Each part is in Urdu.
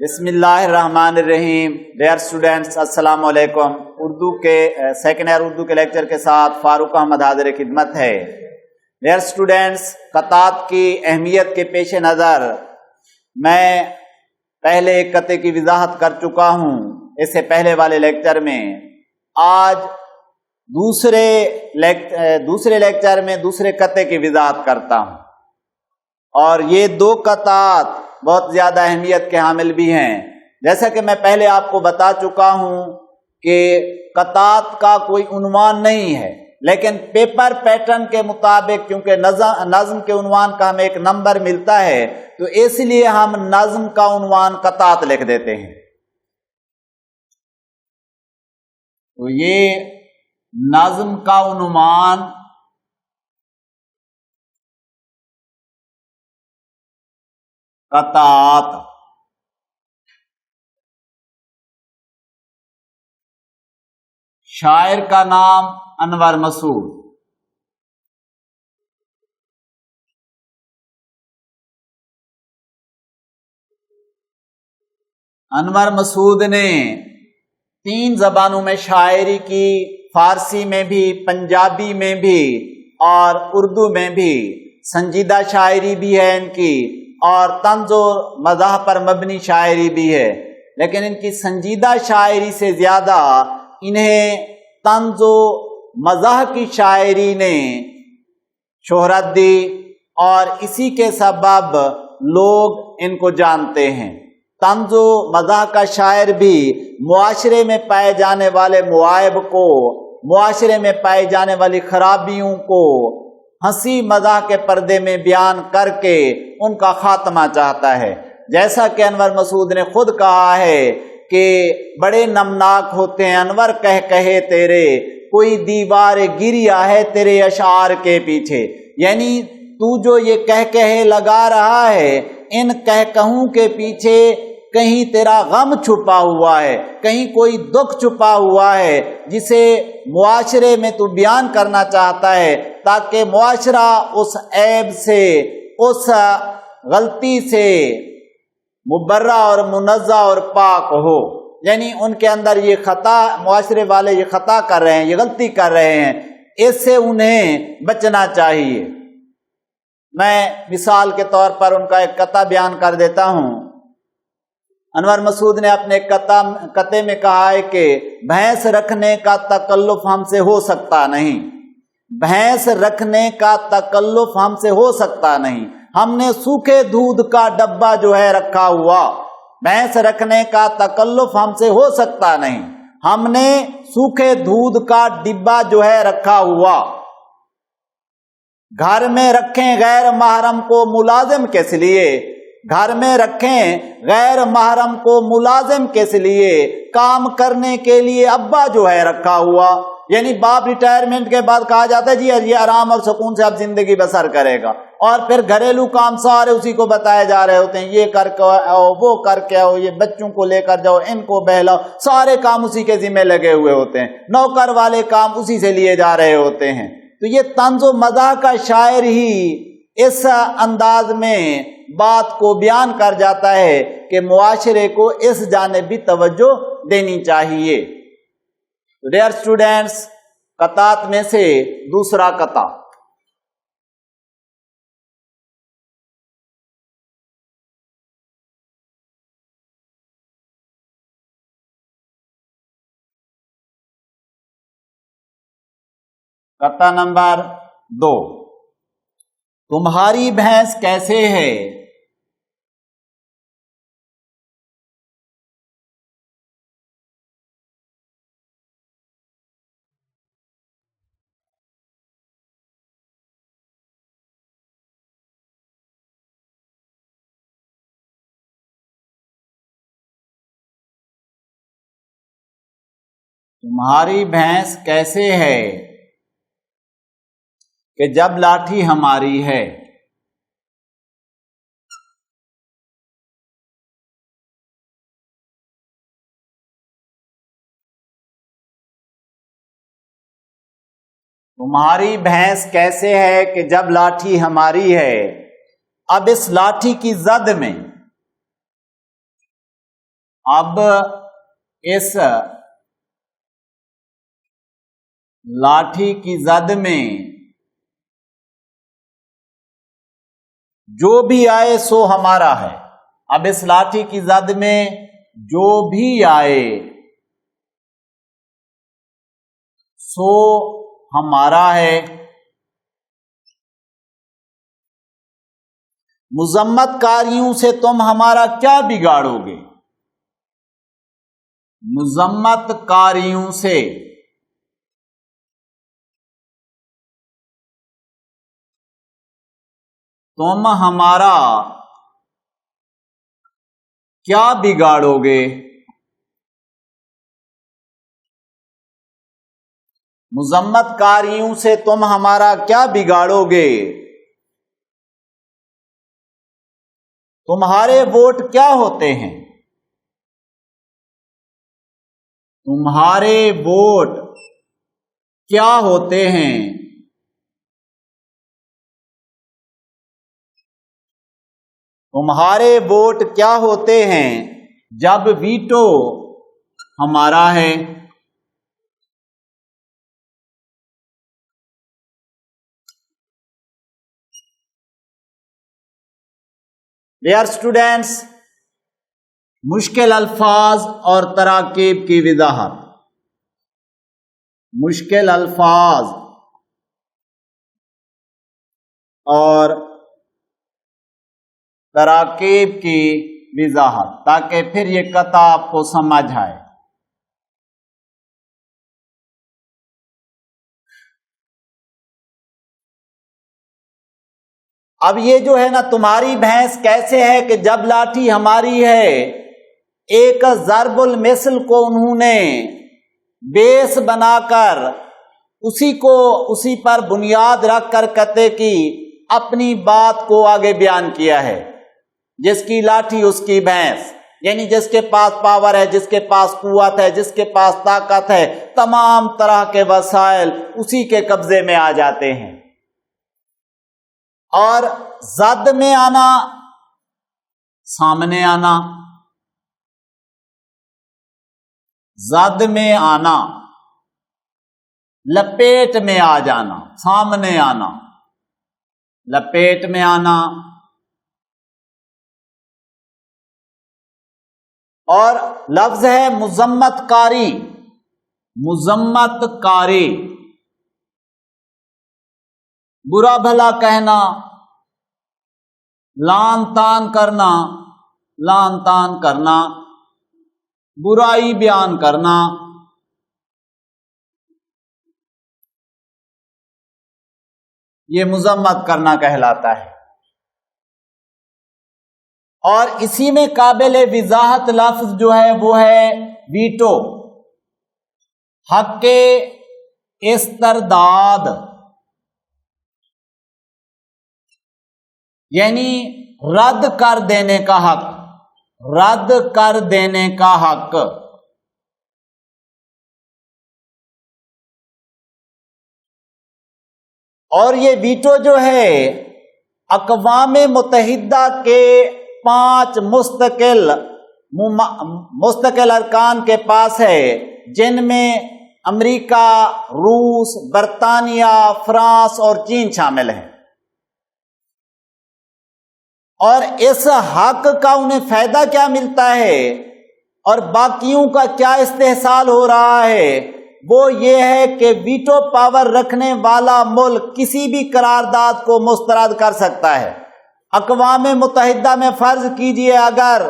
بسم اللہ الرحمن الرحیم۔ ڈیئر اسٹوڈینٹس، السلام علیکم۔ اردو کے سیکنڈ ایئر اردو کے لیکچر کے ساتھ فاروق احمد حاضر خدمت ہے۔ ڈیئر اسٹوڈینٹس، قطعات کی اہمیت کے پیش نظر میں پہلے ایک قطعے کی وضاحت کر چکا ہوں اس سے پہلے والے لیکچر میں۔ آج دوسرے لیکچر میں دوسرے قطعے کی وضاحت کرتا ہوں، اور یہ دو قطعات بہت زیادہ اہمیت کے حامل بھی ہیں۔ جیسا کہ میں پہلے آپ کو بتا چکا ہوں کہ قطعات کا کوئی عنوان نہیں ہے، لیکن پیپر پیٹرن کے مطابق کیونکہ نظم کے عنوان کا ہمیں ایک نمبر ملتا ہے، تو اس لیے ہم نظم کا عنوان قطعات لکھ دیتے ہیں۔ تو یہ نظم کا عنوان قطعات۔ شاعر کا نام انور مسعود۔ انور مسعود نے 3 زبانوں میں شاعری کی، فارسی میں بھی، پنجابی میں بھی اور اردو میں بھی۔ سنجیدہ شاعری بھی ہے ان کی، اور طنز و مزاح پر مبنی شاعری بھی ہے، لیکن ان کی سنجیدہ شاعری سے زیادہ انہیں طنز و مزاح کی شاعری نے شہرت دی، اور اسی کے سبب لوگ ان کو جانتے ہیں۔ طنز و مزاح کا شاعر بھی معاشرے میں پائے جانے والے معائب کو، معاشرے میں پائے جانے والی خرابیوں کو ہنسی مزاح کے پردے میں بیان کر کے ان کا خاتمہ چاہتا ہے۔ جیسا کہ انور مسعود نے خود کہا ہے کہ بڑے نمناک ہوتے ہیں انور کہے تیرے، کوئی دیوار گریا ہے تیرے اشعار کے پیچھے۔ یعنی تو جو یہ کہے لگا رہا ہے، ان کہوں کے پیچھے کہیں تیرا غم چھپا ہوا ہے، کہیں کوئی دکھ چھپا ہوا ہے جسے معاشرے میں تو بیان کرنا چاہتا ہے، تاکہ معاشرہ اس عیب سے، اس غلطی سے مبرہ اور منزہ اور پاک ہو۔ یعنی ان کے اندر یہ خطا، معاشرے والے یہ خطا کر رہے ہیں، یہ غلطی کر رہے ہیں، اس سے انہیں بچنا چاہیے۔ میں مثال کے طور پر ان کا ایک قطعہ بیان کر دیتا ہوں۔ انور مسعود نے اپنے قطعے میں کہا ہے کہ بھینس رکھنے کا تکلف ہم سے ہو سکتا نہیں، بھینس رکھنے کا تکلف ہم سے ہو سکتا نہیں، ہم نے سوکھے دودھ کا ڈبہ جو ہے رکھا ہوا۔ بھینس رکھنے کا تکلف ہم سے ہو سکتا نہیں، ہم نے سوکھے دودھ کا ڈبہ جو ہے رکھا ہوا۔ گھر میں رکھیں غیر محرم کو ملازم کس لیے، گھر میں رکھیں غیر محرم کو ملازم کس لیے، کام کرنے کے لیے ابا جو ہے رکھا ہوا۔ یعنی باپ ریٹائرمنٹ کے بعد کہا جاتا ہے جی یہ آرام اور سکون سے اب زندگی بسر کرے گا، اور پھر گھریلو کام سارے اسی کو بتائے جا رہے ہوتے ہیں، یہ کر کے آؤ، وہ کر کے آؤ، یہ بچوں کو لے کر جاؤ، ان کو بہلاؤ، سارے کام اسی کے ذمہ لگے ہوئے ہوتے ہیں، نوکر والے کام اسی سے لیے جا رہے ہوتے ہیں۔ تو یہ طنز و مزاح کا شاعر ہی اس انداز میں بات کو بیان کر جاتا ہے کہ معاشرے کو اس جانب بھی توجہ دینی چاہیے۔ ڈیئر اسٹوڈینٹس، قطعات میں سے دوسرا قطعہ۔ قطعہ نمبر 2۔ تمہاری بھینس کیسے ہے، تمہاری بھینس کیسے ہے کہ جب لاٹھی ہماری ہے۔ تمہاری بھینس کیسے ہے کہ جب لاٹھی ہماری ہے۔ اب اس لاٹھی کی زد میں اب اس لاٹھی کی زد میں جو بھی آئے سو ہمارا ہے. اب اس لاٹھی کی زد میں جو بھی آئے سو ہمارا ہے. مذمت کاریوں سے تم ہمارا کیا بگاڑو گے؟ مذمت کاریوں سے تم ہمارا کیا بگاڑو گے؟ مذمت کاریوں سے تم ہمارا کیا بگاڑو گے؟ تمہارے ووٹ کیا ہوتے ہیں؟ تمہارے ووٹ کیا ہوتے ہیں؟ تمہارے ووٹ کیا ہوتے ہیں جب ویٹو ہمارا ہے؟ ڈیئر اسٹوڈینٹس، مشکل الفاظ اور تراکیب کی وضاحت. مشکل الفاظ اور تراکیب کی وضاحت تاکہ پھر یہ قطع آپ کو سمجھ آئے. اب یہ جو ہے نا تمہاری بھینس کیسے ہے کہ جب لاٹھی ہماری ہے ایک ضرب المثل کو انہوں نے بیس بنا کر اسی پر بنیاد رکھ کر کہتے کہ اپنی بات کو آگے بیان کیا ہے. جس کی لاٹھی اس کی بھینس، یعنی جس کے پاس پاور ہے، جس کے پاس قوت ہے، جس کے پاس طاقت ہے، تمام طرح کے وسائل اسی کے قبضے میں آ جاتے ہیں. اور زد میں آنا، سامنے آنا، زد میں آنا، لپیٹ میں آ جانا، سامنے آنا، لپیٹ میں آنا. اور لفظ ہے مذمت کاری. مذمت کاری، برا بھلا کہنا، لان تان کرنا، لان تان کرنا، برائی بیان کرنا. یہ مذمت کرنا کہلاتا ہے. اور اسی میں قابل وضاحت لفظ جو ہے وہ ہے ویٹو، حق استرداد، یعنی رد کر دینے کا حق، رد کر دینے کا حق. اور یہ ویٹو جو ہے اقوام متحدہ کے 5 مستقل ارکان کے پاس ہے، جن میں امریکہ، روس، برطانیہ، فرانس اور چین شامل ہیں. اور اس حق کا انہیں فائدہ کیا ملتا ہے اور باقیوں کا کیا استحصال ہو رہا ہے، وہ یہ ہے کہ ویٹو پاور رکھنے والا ملک کسی بھی قرارداد کو مسترد کر سکتا ہے. اقوام متحدہ میں فرض کیجئے اگر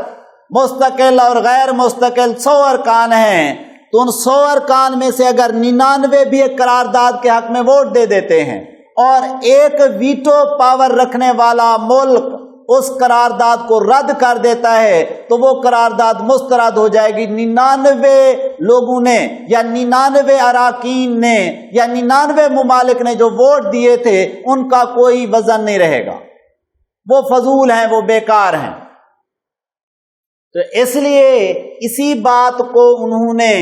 مستقل اور غیر مستقل 100 ارکان ہیں تو ان 100 ارکان میں سے اگر 99 بھی ایک قرارداد کے حق میں ووٹ دے دیتے ہیں اور ایک ویٹو پاور رکھنے والا ملک اس قرارداد کو رد کر دیتا ہے تو وہ قرارداد مسترد ہو جائے گی. 99 لوگوں نے یا 99 اراکین نے یا 99 ممالک نے جو ووٹ دیے تھے ان کا کوئی وزن نہیں رہے گا، وہ فضول ہیں، وہ بیکار ہیں. تو اس لیے اسی بات کو انہوں نے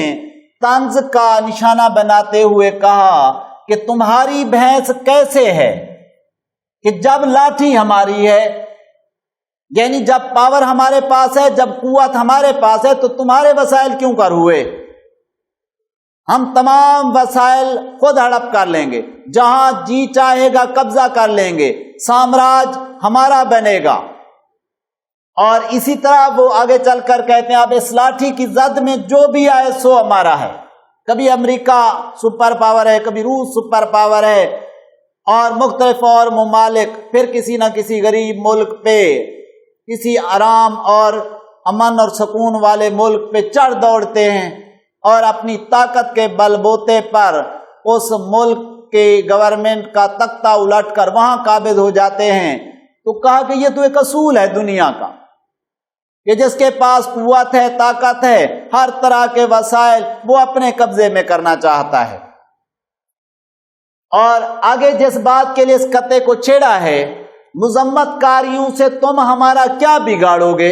طنز کا نشانہ بناتے ہوئے کہا کہ تمہاری بھینس کیسے ہے کہ جب لاٹھی ہماری ہے، یعنی جب پاور ہمارے پاس ہے، جب قوت ہمارے پاس ہے، تو تمہارے وسائل کیوں کر ہوئے؟ ہم تمام وسائل خود ہڑپ کر لیں گے، جہاں جی چاہے گا قبضہ کر لیں گے، سامراج ہمارا بنے گا۔ اور اسی طرح وہ آگے چل کر کہتے ہیں اب اس لاٹھی کی زد میں جو بھی آئے سو ہمارا ہے۔ کبھی امریکہ سپر پاور ہے، کبھی روس سپر پاور ہے، اور مختلف اور ممالک پھر کسی نہ کسی غریب ملک پہ، کسی آرام اور امن اور سکون والے ملک پہ چڑھ دوڑتے ہیں اور اپنی طاقت کے بل بوتے پر اس ملک کے گورنمنٹ کا تختہ الٹ کر وہاں قابض ہو جاتے ہیں۔ تو کہا کہ یہ تو ایک اصول ہے دنیا کا کہ جس کے پاس قوت ہے، طاقت ہے، ہر طرح کے وسائل وہ اپنے قبضے میں کرنا چاہتا ہے۔ اور آگے جس بات کے لیے اس قطعے کو چھیڑا ہے، مذمت کاریوں سے تم ہمارا کیا بگاڑو گے؟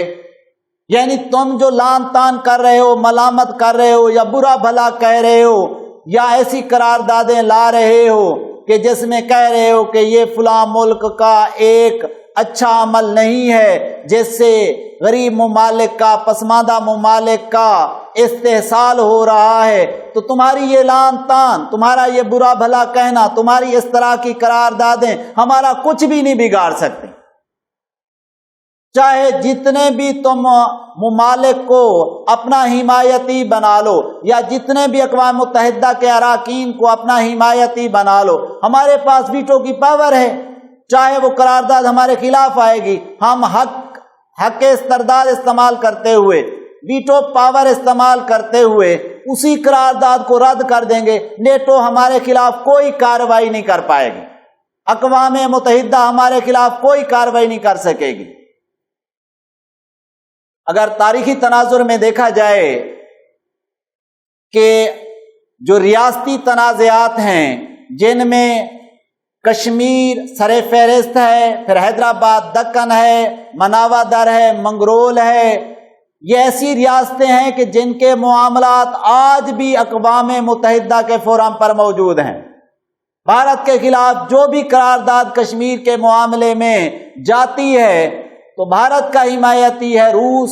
یعنی تم جو لان تان کر رہے ہو، ملامت کر رہے ہو، یا برا بھلا کہہ رہے ہو، یا ایسی قراردادیں لا رہے ہو کہ جس میں کہہ رہے ہو کہ یہ فلاں ملک کا ایک اچھا عمل نہیں ہے، جس سے غریب ممالک کا، پسماندہ ممالک کا استحصال ہو رہا ہے، تو تمہاری یہ لان تان، تمہارا یہ برا بھلا کہنا، تمہاری اس طرح کی قراردادیں ہمارا کچھ بھی نہیں بگاڑ سکتے۔ چاہے جتنے بھی تم ممالک کو اپنا حمایتی بنا لو، یا جتنے بھی اقوام متحدہ کے اراکین کو اپنا حمایتی بنا لو، ہمارے پاس ویٹو کی پاور ہے۔ چاہے وہ قرارداد ہمارے خلاف آئے گی، ہم حق استرداد استعمال کرتے ہوئے، ویٹو پاور استعمال کرتے ہوئے اسی قرارداد کو رد کر دیں گے۔ نیٹو ہمارے خلاف کوئی کارروائی نہیں کر پائے گی، اقوام متحدہ ہمارے خلاف کوئی کارروائی نہیں کر سکے گی۔ اگر تاریخی تناظر میں دیکھا جائے کہ جو ریاستی تنازعات ہیں جن میں کشمیر سر فہرست ہے، پھر حیدرآباد دکن ہے، مناوا در ہے، منگرول ہے، یہ ایسی ریاستیں ہیں کہ جن کے معاملات آج بھی اقوام متحدہ کے فورم پر موجود ہیں۔ بھارت کے خلاف جو بھی قرارداد کشمیر کے معاملے میں جاتی ہے تو بھارت کا حمایتی ہے روس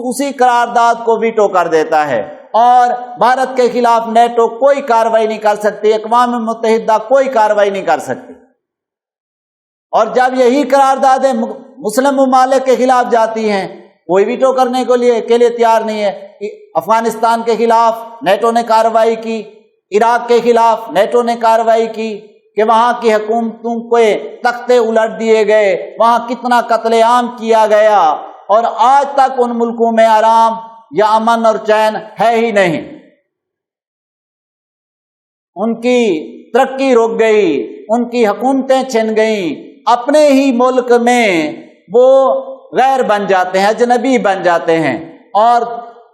اسی قرارداد کو ویٹو کر دیتا ہے، اور بھارت کے خلاف نیٹو کوئی کارروائی نہیں کر سکتی، اقوام متحدہ کوئی کارروائی نہیں کر سکتی۔ اور جب یہی قراردادیں مسلم ممالک کے خلاف جاتی ہیں، کوئی ویٹو کرنے کے لیے تیار نہیں ہے۔ افغانستان کے خلاف نیٹو نے کارروائی کی، عراق کے خلاف نیٹو نے کارروائی کی کہ وہاں کی حکومتوں کو تختے الٹ دیے گئے، وہاں کتنا قتل عام کیا گیا، اور آج تک ان ملکوں میں آرام یا امن اور چین ہے ہی نہیں۔ ان کی ترقی رک گئی، ان کی حکومتیں چھن گئیں، اپنے ہی ملک میں وہ غیر بن جاتے ہیں، اجنبی بن جاتے ہیں، اور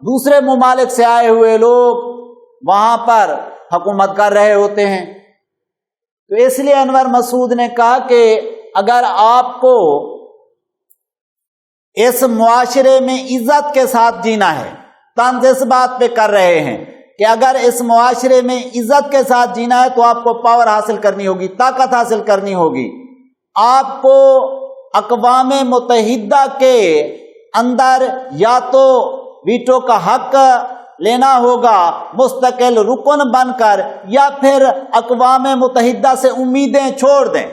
دوسرے ممالک سے آئے ہوئے لوگ وہاں پر حکومت کر رہے ہوتے ہیں۔ تو اس لیے انور مسعود نے کہا کہ اگر آپ کو اس معاشرے میں عزت کے ساتھ جینا ہے، طنز اس بات پہ کر رہے ہیں کہ اگر اس معاشرے میں عزت کے ساتھ جینا ہے تو آپ کو پاور حاصل کرنی ہوگی، طاقت حاصل کرنی ہوگی، آپ کو اقوام متحدہ کے اندر یا تو ویٹو کا حق لینا ہوگا مستقل رکن بن کر، یا پھر اقوام متحدہ سے امیدیں چھوڑ دیں،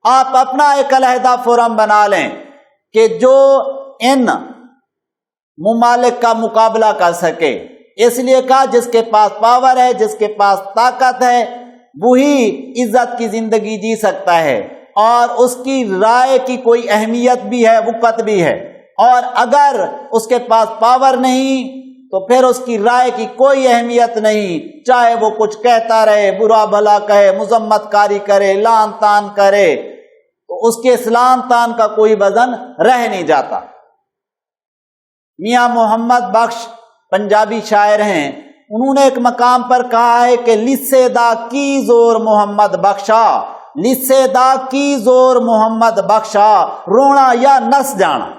آپ اپنا ایک علیحدہ فورم بنا لیں کہ جو ان ممالک کا مقابلہ کر سکے۔ اس لیے کہا جس کے پاس پاور ہے، جس کے پاس طاقت ہے، وہی عزت کی زندگی جی سکتا ہے، اور اس کی رائے کی کوئی اہمیت بھی ہے، وقت بھی ہے۔ اور اگر اس کے پاس پاور نہیں تو پھر اس کی رائے کی کوئی اہمیت نہیں، چاہے وہ کچھ کہتا رہے، برا بھلا کہے، مذمت کاری کرے، لان تان کرے، تو اس کے اس لان تان کا کوئی وزن رہ نہیں جاتا۔ میاں محمد بخش پنجابی شاعر ہیں، انہوں نے ایک مقام پر کہا ہے کہ لسے دا کی زور محمد بخشا، لسے دا کی زور محمد بخشا، رونا یا نس جانا۔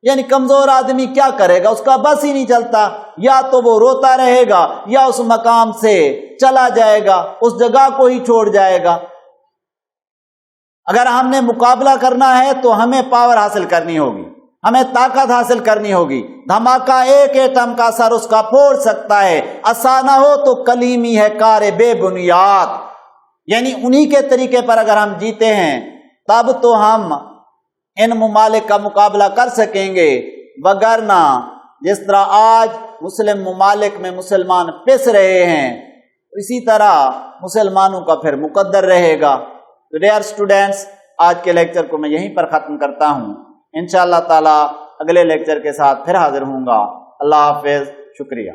یعنی کمزور آدمی کیا کرے گا، اس کا بس ہی نہیں چلتا، یا تو وہ روتا رہے گا یا اس مقام سے چلا جائے گا، اس جگہ کو ہی چھوڑ جائے گا۔ اگر ہم نے مقابلہ کرنا ہے تو ہمیں پاور حاصل کرنی ہوگی، ہمیں طاقت حاصل کرنی ہوگی. دھماکہ ایک ایٹم کا سر اس کا پھوڑ سکتا ہے. آسانہ ہو تو کلیمی ہے کار بے بنیاد. یعنی انہی کے طریقے پر اگر ہم جیتے ہیں تب تو ہم ان ممالک کا مقابلہ کر سکیں گے، وگرنہ جس طرح آج مسلم ممالک میں مسلمان پس رہے ہیں اسی طرح مسلمانوں کا پھر مقدر رہے گا. تو ڈیئر اسٹوڈینٹس، آج کے لیکچر کو میں یہیں پر ختم کرتا ہوں. انشاءاللہ تعالی اگلے لیکچر کے ساتھ پھر حاضر ہوں گا. اللہ حافظ. شکریہ.